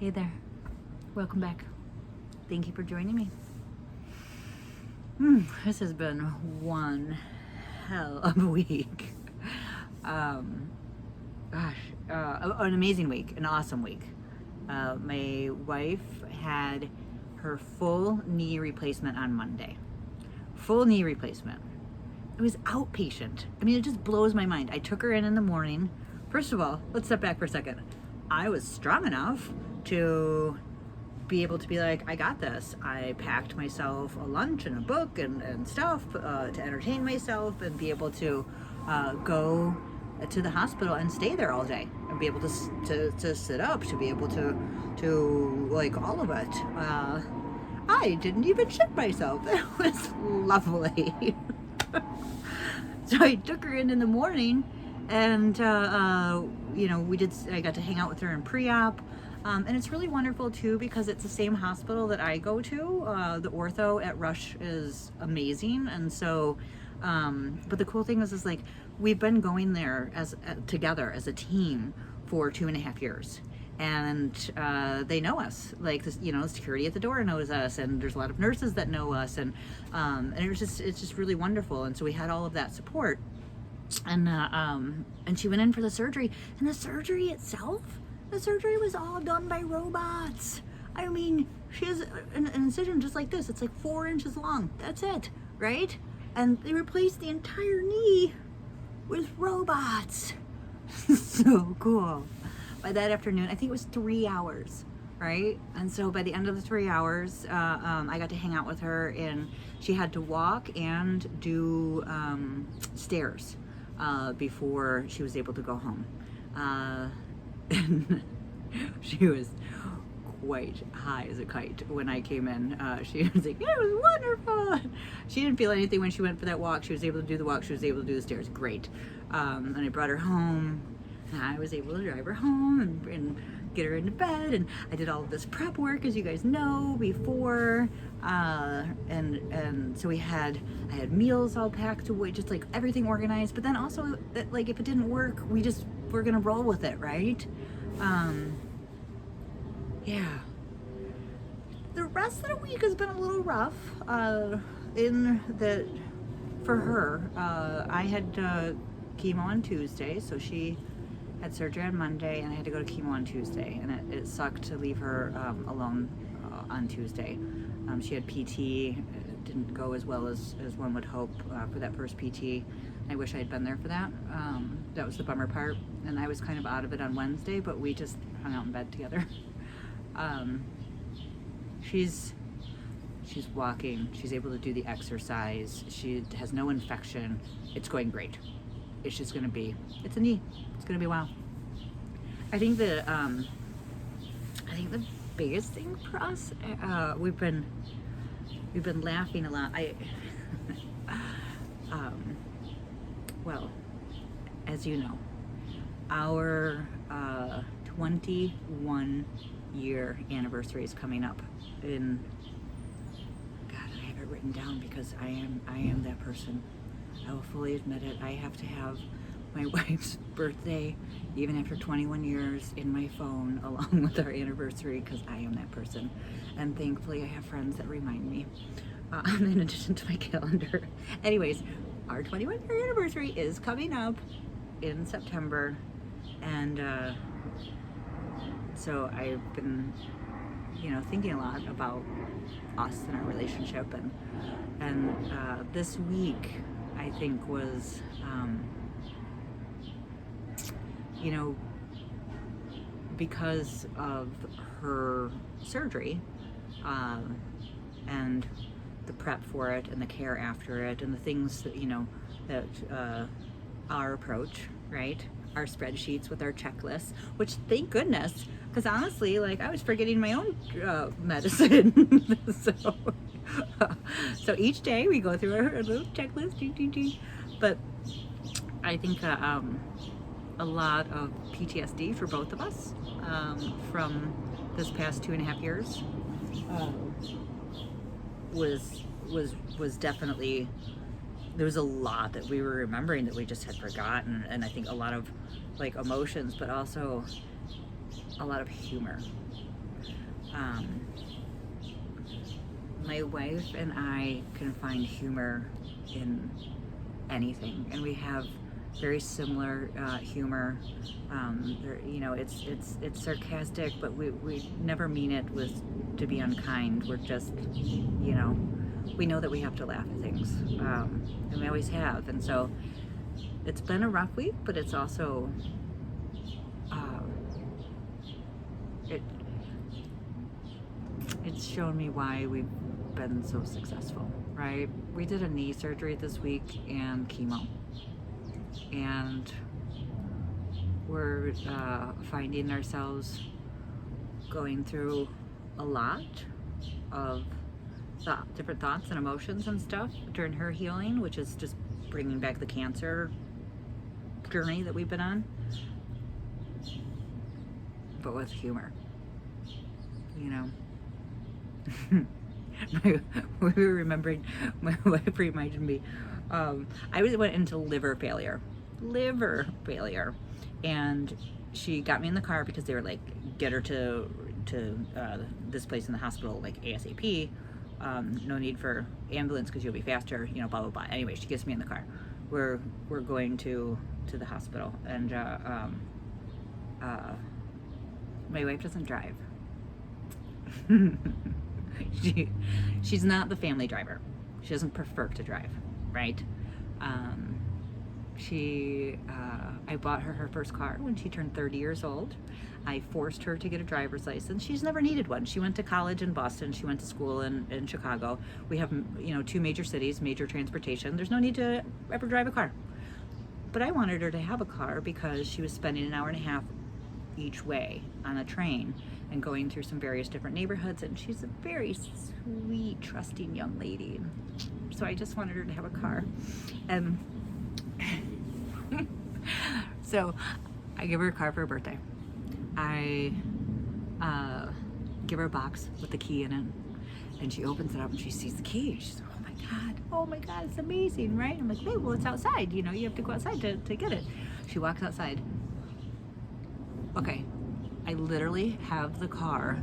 Hey there. Welcome back. Thank you for joining me. This has been one hell of a week. An amazing week, an awesome week. My wife had her full knee replacement on Monday. Full knee replacement. It was outpatient. I mean, it just blows my mind. I took her in the morning. First of all, let's step back for a second. I was strong enough to be able to be like, I got this. I packed myself a lunch and a book and stuff to entertain myself and be able to go to the hospital and stay there all day and be able to sit up, to be able to like all of it. I didn't even shit myself. It was lovely. So I took her in the morning and I got to hang out with her in pre-op. And it's really wonderful too because it's the same hospital that I go to. The ortho at Rush is amazing, and so. But the cool thing is like we've been going there together as a team for 2.5 years, and they know us. Like this, security at the door knows us, and there's a lot of nurses that know us, and it's just really wonderful. And so we had all of that support, and she went in for the surgery, and the surgery itself. The surgery was all done by robots. I mean, she has an incision just like this. It's like 4 inches long. That's it, right? And they replaced the entire knee with robots. So cool. By that afternoon, I think it was 3 hours, right? And so by the end of the 3 hours, I got to hang out with her, and she had to walk and do stairs before she was able to go home. And she was quite high as a kite when I came in. She was like, it was wonderful. She didn't feel anything when she went for that walk. She was able to do the walk. She was able to do the stairs. Great. And I brought her home, and I was able to drive her home and get her into bed. And I did all of this prep work, as you guys know, before. And so I had meals all packed away, just like everything organized. But then also, that, like, if it didn't work, we're gonna roll with it, right? Yeah. The rest of the week has been a little rough. For her, I had chemo on Tuesday, so she had surgery on Monday, and I had to go to chemo on Tuesday, and it sucked to leave her alone on Tuesday. She had PT. It didn't go as well as one would hope for that first PT. I wish I had been there for that. That was the bummer part. And I was kind of out of it on Wednesday, but we just hung out in bed together. She's walking. She's able to do the exercise. She has no infection. It's going great. It's just going to be, it's a knee. It's going to be wow. I think the biggest thing for us, we've been laughing a lot. Well, as you know, our 21-year anniversary is coming up in, God, I have it written down because I am that person. I will fully admit it. I have to have my wife's birthday, even after 21 years, in my phone along with our anniversary, because I am that person. And thankfully I have friends that remind me in addition to my calendar. Anyways, our 21-year anniversary is coming up in September, and so I've been thinking a lot about us and our relationship, and this week I think was because of her surgery and the prep for it and the care after it and the things that our approach, right? Our spreadsheets with our checklists, which thank goodness, because honestly, like, I was forgetting my own medicine. So each day we go through our little checklist, but I think a lot of PTSD for both of us from this past 2.5 years was definitely, there was a lot that we were remembering that we just had forgotten, and I think a lot of like emotions, but also a lot of humor. Um, my wife and I can find humor in anything, and we have very similar humor. It's sarcastic, but we never mean it to be unkind. We're just, we know that we have to laugh at things, and we always have. And so it's been a rough week, but it's also it's shown me why we've been so successful, right? We did a knee surgery this week and chemo, and we're finding ourselves going through a lot of different thoughts and emotions and stuff during her healing, which is just bringing back the cancer journey that we've been on, but with humor, we were remembering, my wife reminded me, I went into liver failure, and she got me in the car because they were like, get her to this place in the hospital like ASAP, no need for ambulance because you'll be faster, blah blah blah. Anyway, she gets me in the car. We're going to the hospital, and my wife doesn't drive. She's not the family driver. She doesn't prefer to drive, right? I bought her first car when she turned 30 years old. I forced her to get a driver's license. She's never needed one. She went to college in Boston. She went to school in Chicago. We have, 2 major cities, major transportation. There's no need to ever drive a car. But I wanted her to have a car because she was spending an hour and a half each way on a train and going through some various different neighborhoods, and she's a very sweet, trusting young lady. So I just wanted her to have a car. And so I give her a car for her birthday. I give her a box with the key in it, and she opens it up and she sees the key. She's like, oh my God, it's amazing, right? I'm like, hey, well, it's outside, you have to go outside to get it. She walks outside. Okay, I literally have the car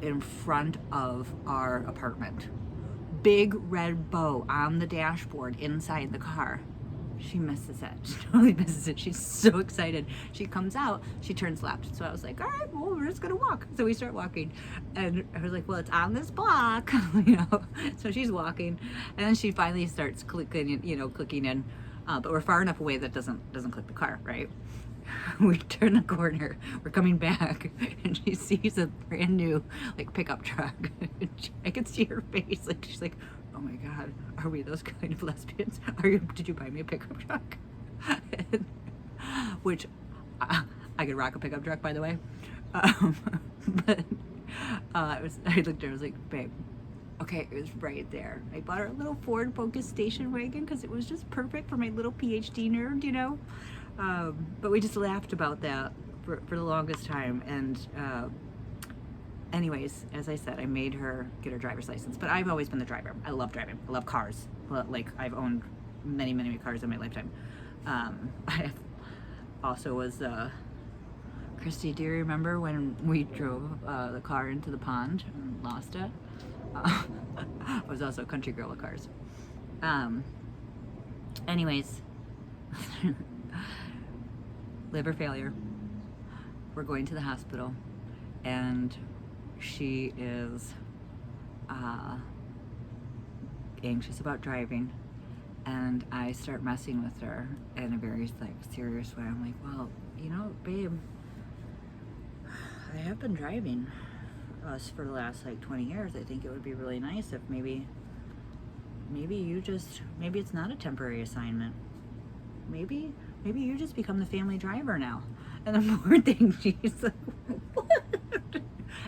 in front of our apartment. Big red bow on the dashboard inside the car. She misses it. She totally misses it. She's so excited. She comes out, she turns left. So I was like, all right, well, we're just gonna walk. So we start walking, and I was like, well, it's on this block, So she's walking, and then she finally starts clicking in, but we're far enough away that doesn't click the car, right? We turn the corner, we're coming back, and she sees a brand new pickup truck. I could see her face, she's like, oh my God, are we those kind of lesbians? Did you buy me a pickup truck? Which I could rock a pickup truck, by the way. But I looked at her, I was like, babe, okay, it was right there. I bought her a little Ford Focus station wagon because it was just perfect for my little PhD nerd, but we just laughed about that for the longest time. And anyways, as I said, I made her get her driver's license, but I've always been the driver. I love driving. I love cars. I've owned many, many cars in my lifetime. I also was, Christy, do you remember when we drove the car into the pond and lost it? I was also a country girl of cars. Anyways, liver failure. We're going to the hospital, and she is anxious about driving, and I start messing with her in a very serious way. I'm like, well, babe, I have been driving us for the last 20 years. I think it would be really nice if maybe it's not a temporary assignment. Maybe you just become the family driver now. And the poor thing, she's like, what?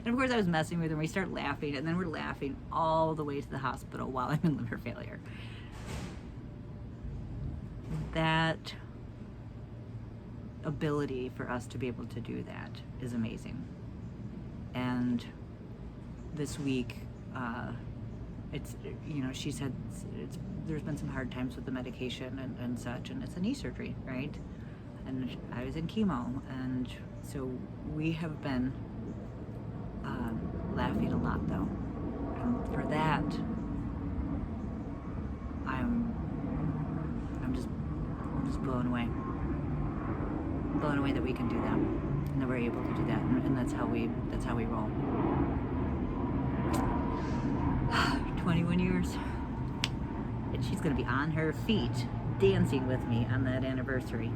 And of course I was messing with her, and we start laughing, and then we're laughing all the way to the hospital while I'm in liver failure. That ability for us to be able to do that is amazing. And this week, she said there's been some hard times with the medication and such, and it's a knee surgery, right? And I was in chemo, and so we have been laughing lot though. And for that, I'm just blown away. Blown away that we can do that, and that we're able to do that, and that's how we roll. 21 years, and she's gonna be on her feet dancing with me on that anniversary.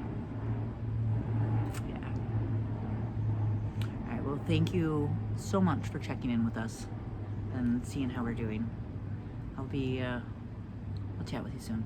Yeah. All right. Well, thank you so much for checking in with us and seeing how we're doing. I'll chat with you soon.